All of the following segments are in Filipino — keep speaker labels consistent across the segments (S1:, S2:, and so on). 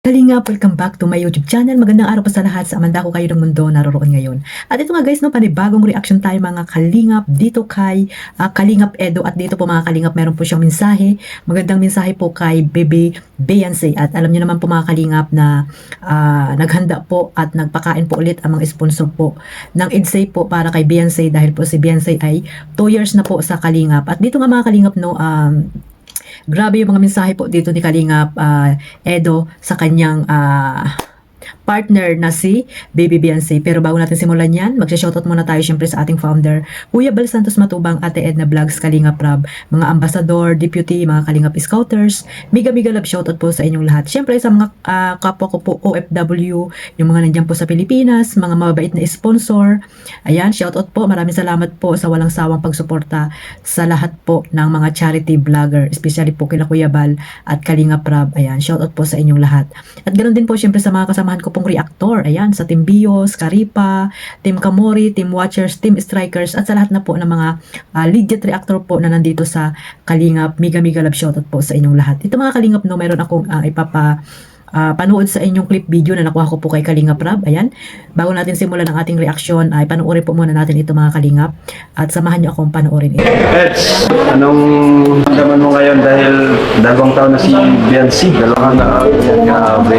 S1: Kalingap, welcome back to my YouTube channel. Magandang araw po sa lahat sa amanda ko kayo ng mundo naroroon ngayon. At ito nga guys, no, panibagong reaction tayo mga kalingap dito kay Kalingap Edo. At dito po mga kalingap, meron po siyang mensahe. Magandang mensahe po kay Baby Beyonce. At alam niyo naman po mga kalingap na naghanda po at nagpakain po ulit ang mga sponsor po ng EDSA po para kay Beyonce dahil po si Beyonce ay 2 years na po sa kalingap. At dito nga mga kalingap, no, grabe yung mga mensahe po dito ni Kalingap Edo sa kanyang partner na si Baby Beyonce. Pero bago natin simulan yan, magsha-shoutout muna tayo syempre sa ating founder, Kuya Bal Santos Matubang, Ate Edna Vlogs, Kalingap Rab, mga ambassador, deputy, mga Kalingap Scouters, mega love shoutout po sa inyong lahat. Syempre sa mga kapwa ko po OFW, yung mga nandiyan po sa Pilipinas, mga mababait na sponsor. Ayan, shoutout po. Maraming salamat po sa walang sawang pagsuporta sa lahat po ng mga charity vlogger, especially po kila Kuya Bal at Kalingap Rab. Ayan, shoutout po sa inyong lahat. At ganoon din po syempre sa mga kasamahan ko pong reactor. Ayan, sa Team Bios, Karipa, Team Kamori, Team Watchers, Team Strikers, at sa lahat na po ng mga legit reactor po na nandito sa Kalingap. Mega love shoutout po sa inyong lahat. Ito mga Kalingap, no, mayroon akong panood sa inyong clip video na nakuha ko po kay Kalingap Rab. Ayan, bago natin simulan ang ating reaction, ay panoorin po muna natin ito mga Kalingap at samahan niyo akong panoorin ito.
S2: Eds, anong naman mo ngayon dahil dalawang taon na si Beyonce? Dalawang na.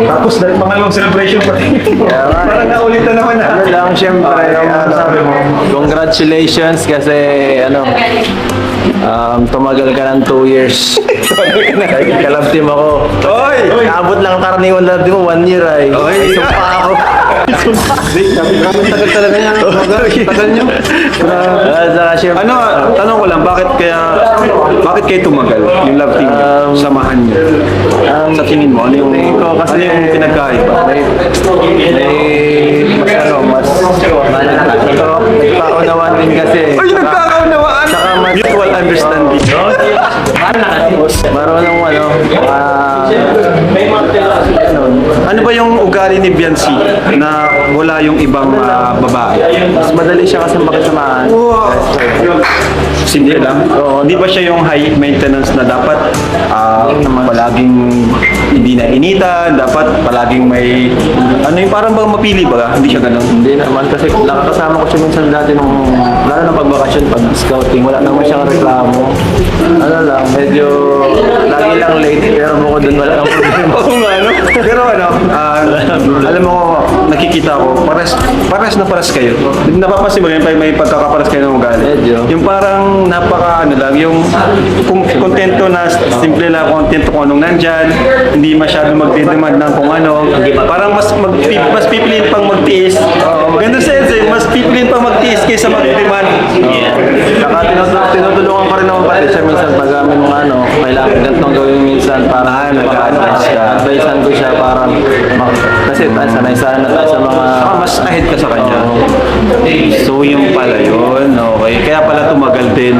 S2: Tapos dahil pangalawang celebration pa rin. Parang naulitan naman na.
S3: Ano lang, syempre,
S2: sabi mo?
S3: congratulations kasi tumagal ka ng 2 years. Kalab team ako.
S2: Oy!
S3: Naabot lang karaniwan lab team mo, 1 year ay.
S2: Oy!
S3: Sumpa ako.
S2: Tagal talaga niya. Tagal niyo.
S3: Saka syempre,
S2: Ano, tanong ko lang, bakit kayo tumagal? Yung love team niyo, samahan niyo? Sa tingin mo, ano yung pinagkaiba?
S3: mas nagpaunawan din kasi.
S2: Ay, nagkakaunawaan!
S3: Saka mas
S2: Mutual understanding.
S3: marunong
S2: Ano ba yung ugali ni Beyonce na wala yung ibang babae?
S3: mas madali siya kasi makisamahan.
S2: Hindi lang. Hindi ba siya yung high maintenance na dapat palaging hindi na initan, dapat palaging may ano yung parang bang mapili ba? Hindi siya ganun.
S3: Hindi naman kasi nakakasama ko siya minsan dati nung lalo na pagbakasyon, pag scouting, wala naman siyang reklamo. Ano lang, medyo lagi lang late pero bukod dun wala kang problema.
S2: Oo nga, no? Pero ano, alam mo, nakikita ko, pares na pares kayo. Napapansin mo rin, may pagkakapares kayo ng ugali.
S3: Medyo.
S2: Yung parang napaka ano lang, yung kontento na simple lang, kontento kung anong nandyan, hindi masyado magdidemand ng kung ano. Parang mas pipiliin pang magtiis. Ganda sense eh, mas pipiliin pang magtiis kaysa mag-demand.
S3: Saka tinutulungan ko rin ako pati siya minsan pag amin mga ano, kailangan ganitong gawin minsan para advisean ko siya para kasi sanay-sanay na tayo sa mga
S2: Mas ahead ka sa kanya. So yung pala yun, okay. Kaya pala tumagal din.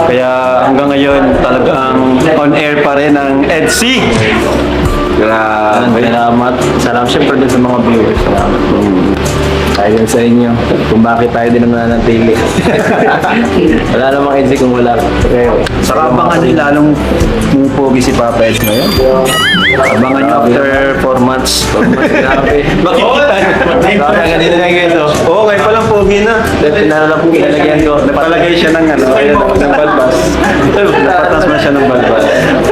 S2: Kaya hanggang ngayon talagang on air pa rin ang EDSA. Grabe.
S3: Salamat syempre din sa mga viewers. Salamat. Ayun sa inyo kung bakit tayo din nananatili. Wala namang edgy kung wala.
S2: Saka abangan nyo lalong pogi si Papa Eds ngayon. Abangan nyo after 4 months.
S3: Grabe.
S2: Makikita nyo.
S3: Kaya ganito na guys.
S2: Oo, ngayon palang pogi na.
S3: Pinalala po kinalagyan ko.
S2: Napalagay siya ng ano, ng balbas. Napatas mo siya ng balbas.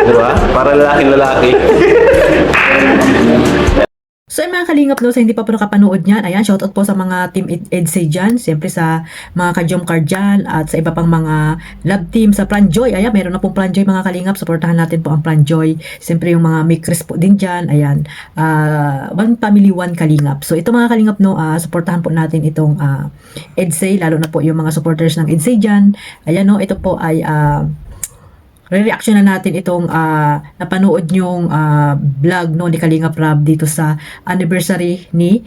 S2: Diba? Para lalaki.
S1: So yung mga Kalingap, no, sa hindi pa po nakapanood niyan, ayan, shoutout po sa mga team EDSA dyan, siyempre sa mga ka-Jom Card dyan, at sa iba pang mga love team sa Plan Joy. Ayan, meron na pong Plan Joy mga Kalingap, supportahan natin po ang Plan Joy. Siyempre yung mga makers po din dyan, ayan, One Family, One Kalingap. So ito mga Kalingap, no, supportahan po natin itong EDSA, lalo na po yung mga supporters ng EDSA dyan. Ayan, no, ito po ay re-reaction na natin itong napanood nyong vlog, no, ni Kalingap Rab dito sa anniversary ni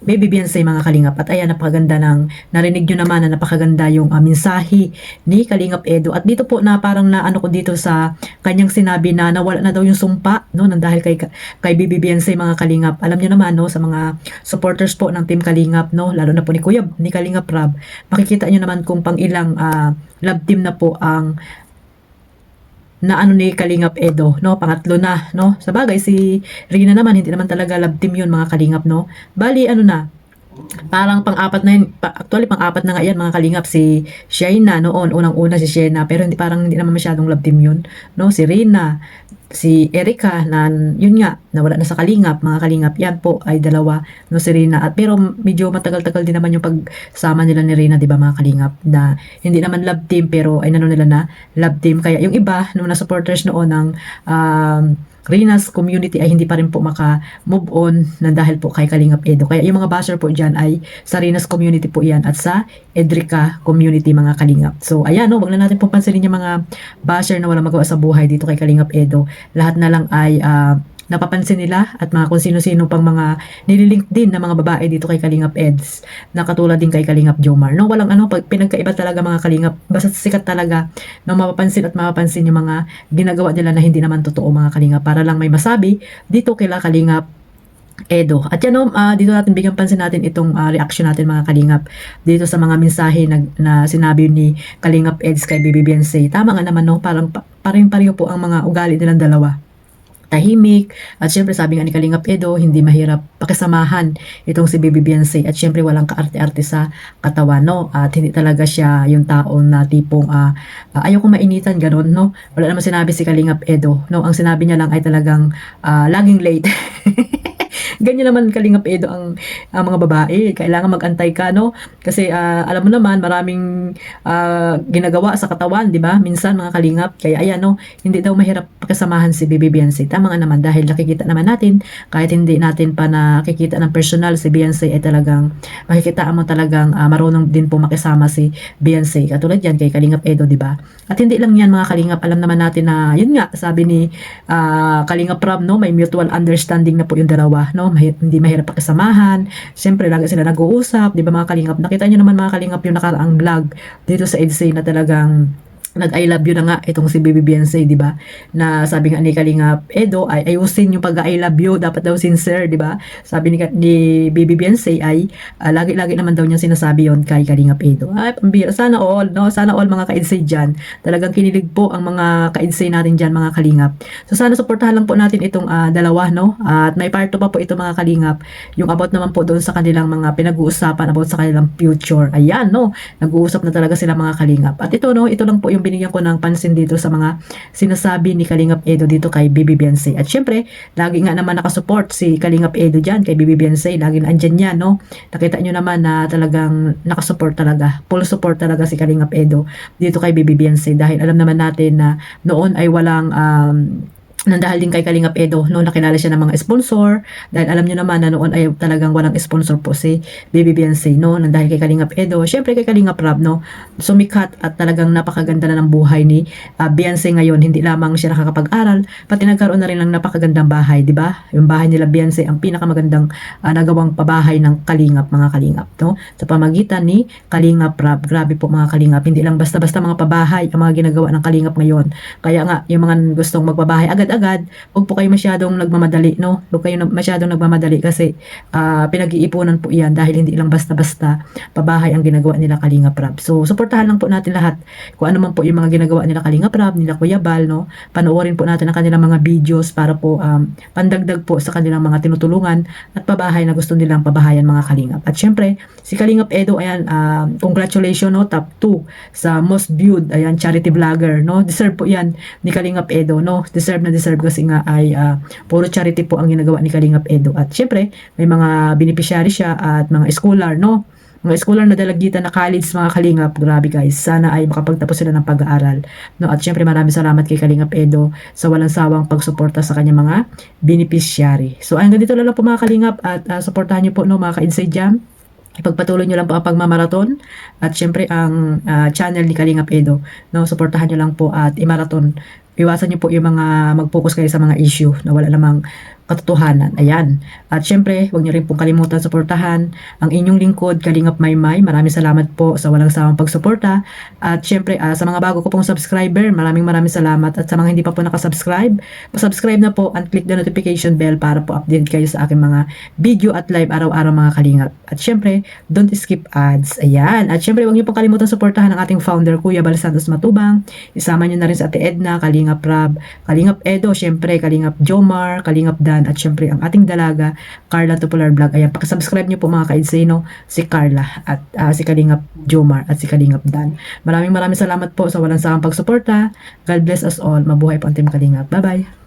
S1: Baby Beyonce mga Kalingap. At ayan, napakaganda narinig nyo naman na napakaganda yung mensahe ni Kalingap Edo. At dito po na parang naano ko dito sa kanyang sinabi na nawala na daw yung sumpa, no, nang dahil kay Baby Beyonce mga Kalingap. Alam nyo naman, no, sa mga supporters po ng Team Kalingap, no, lalo na po ni Kalingap Rab, makikita nyo naman kung pang ilang love team na po ang na ano ni Kalingap Edo, no? Pangatlo na, no? Sa bagay, si Rina naman, hindi naman talaga love team yun, mga Kalingap, no? Bali, ano na, parang pang-apat na yun, actually pang-apat na nga yan mga kalingap, si Shaina noon, unang-una si Shaina, pero hindi naman masyadong love team yun, no? Si Rina, si Erica na yun nga nawala na sa kalingap, mga kalingap, yan po ay dalawa, no? Si Rina, at pero medyo matagal-tagal din naman yung pagsama nila ni Rina, di ba mga kalingap, na hindi naman love team pero ay nano nila na love team, kaya yung iba nung na supporters noon ng Rina's community ay hindi pa rin po maka-move on na dahil po kay Kalingap Edo. Kaya yung mga basher po dyan ay sa Rina's community po yan at sa Edrica community, mga Kalingap. So ayan, no, wag na natin pong pansinin yung mga basher na walang magawa sa buhay dito kay Kalingap Edo. Lahat na lang ay napapansin nila at mga kung sino-sino pang mga nililink din na mga babae dito kay Kalingap Eds na katulad din kay Kalingap Jomar. No, walang ano, pinagkaiba talaga mga Kalingap. Basta sikat talaga na mapapansin at mapapansin yung mga ginagawa nila na hindi naman totoo, mga Kalingap, para lang may masabi dito kay Kalingap Edo. At yan, dito natin bigyan pansin natin itong reaction natin, mga Kalingap, dito sa mga mensahe na sinabi ni Kalingap Eds kay Baby Beyonce. Tama nga naman, no, parang pareho po ang mga ugali nilang dalawa. Tahimik, at syempre sabi nga ni Kalingap Edo, hindi mahirap pakisamahan itong si Baby Beyonce, at syempre walang kaarte-arte sa katawan, no? At hindi talaga siya yung taon na tipong ayaw kong mainitan, ganun, no? Wala naman sinabi si Kalingap Edo, no? Ang sinabi niya lang ay talagang laging late. Ganyan naman Kalingap Edo ang mga babae, kailangan mag-antay ka, no? Kasi alam mo naman maraming ginagawa sa katawan, di ba? Minsan, mga Kalingap, kaya ayan, no, hindi daw mahirap pakasamahan si Baby Beyonce. Tama nga naman, dahil nakikita naman natin, kahit hindi natin pa nakikita ng personal si Beyonce, ay talagang makikita mo talagang marunong din po makisama si Beyonce. Katulad yan kay Kalingap Edo, di ba? At hindi lang yan, mga Kalingap, alam naman natin na yun nga, sabi ni Kalingap Rob, no, may mutual understanding na po yung dalawa, no? Hindi mahirap pakisamahan. Siyempre, lagi sila nag-uusap, di ba, mga Kalingap? Nakita nyo naman, mga Kalingap, yung nakaraang vlog dito sa EDSA na talagang nag-I love you na nga itong si Baby Beyonce, di ba? Na sabi nga ni Kalingap Edo ay ayusin yung pag-I love you, dapat daw sincere, di ba? Sabi ni Baby Beyonce ay lagi-lagi naman daw niya sinasabi yon kay Kalingap Edo. Ay, pambira. Sana all, no? Sana all, mga ka-Edsay dyan. Talagang kinilig po ang mga ka-Edsay natin dyan, mga Kalingap. So sana suportahan lang po natin itong dalawa, no? At may part 2 pa po ito, mga Kalingap. Yung about naman po doon sa kanilang mga pinag-uusapan about sa kanilang future. Ayan, no? Nag-uusap na talaga sila, mga Kalingap. At ito, no? Ito lang po yung binigyan ko ng pansin dito sa mga sinasabi ni Kalingap Edo dito kay Baby Beyonce. At syempre, lagi nga naman nakasupport si Kalingap Edo dyan kay Baby Beyonce. Lagi na andyan yan, no? Nakita nyo naman na talagang nakasupport talaga. Full support talaga si Kalingap Edo dito kay Baby Beyonce. Dahil alam naman natin na noon ay walang nandahal din kay Kalingap Edo, no, nakilala siya ng mga sponsor, dahil alam niyo naman na noon ay talagang walang sponsor po si Baby Beyonce, no, nandahal kay Kalingap Edo, syempre kay Kalingap Rob, no, sumikat at talagang napakaganda na ng buhay ni Beyonce ngayon. Hindi lamang siya nakakapag-aral, pati nagkaroon na rin ng napakagandang bahay, di ba? Yung bahay nila Beyonce ang pinakamagandang nagawang pabahay ng Kalingap, mga Kalingap, no, sa pamagitan ni Kalingap Rob. Grabe po, mga Kalingap, hindi lang basta-basta mga pabahay ang mga ginagawa ng Kalingap ngayon. Kaya nga, yung mga gustong magpabahay agad-agad, huwag po kayo masyadong nagmamadali, no? Huwag kayo masyadong nagmamadali kasi pinag-iipunan po yan, dahil hindi lang basta-basta pabahay ang ginagawa nila Kalingap Rob. So, suportahan lang po natin lahat kung ano man po yung mga ginagawa nila Kalingap Rob, nila Kuya Bal, no? Panoorin po natin ang kanilang mga videos para po pandagdag po sa kanilang mga tinutulungan at pabahay na gusto nilang pabahayan, mga Kalingap. At syempre, si Kalingap Edo, ayan, congratulations, no? Top 2 sa most viewed, ayan, charity vlogger, no? Deserve po yan ni Kalingap Edo, no? Deserve na deserve kasi nga ay puro charity po ang ginagawa ni Kalingap Edo. At syempre, may mga beneficiary siya at mga scholar, no? Mga scholar na dalagitan na college, mga Kalingap. Grabe guys, sana ay makapagtapos sila ng pag-aaral, no? At syempre, maraming salamat kay Kalingap Edo sa walang sawang pagsuporta sa kanyang mga beneficiary. So hanggang dito lang po, mga Kalingap, at suportahan niyo po, no, mga ka-Inside Jam. Ipagpatuloy nyo lang po ang pagmamaraton at syempre ang channel ni Kalingap Edo, no? Suportahan nyo lang po at i-marathon. Iwasan nyo po yung mga mag-focus kayo sa mga issue na wala namang katotohanan. Ayan. At syempre, huwag niyo rin pong kalimutan suportahan ang inyong lingkod, Kalingap Maymay. Maraming salamat po sa walang sawang pagsuporta. At syempre, sa mga bago ko pong subscriber, maraming salamat. At sa mga hindi pa po nakasubscribe, subscribe na po and click the notification bell para po update kayo sa aking mga video at live araw-araw mga kalingap. At syempre, don't skip ads. Ayan. At syempre, huwag niyo pong kalimutan suportahan ang ating founder, Kuya Bal Santos Matubang. Isama niyo na rin sa Ate Edna, Kalingap Rab, Kalingap Edo, syempre, Kalingap Jomar, Kalingap Dan, at syempre ang ating dalaga, Carla Tupular Vlog. Ayan, pakisubscribe niyo po mga kaidsino, si Carla at si Kalingap Jomar at si Kalingap Dan. Maraming salamat po sa walang sawang pagsuporta. God bless us all. Mabuhay po ang Team Kalingap. Bye-bye.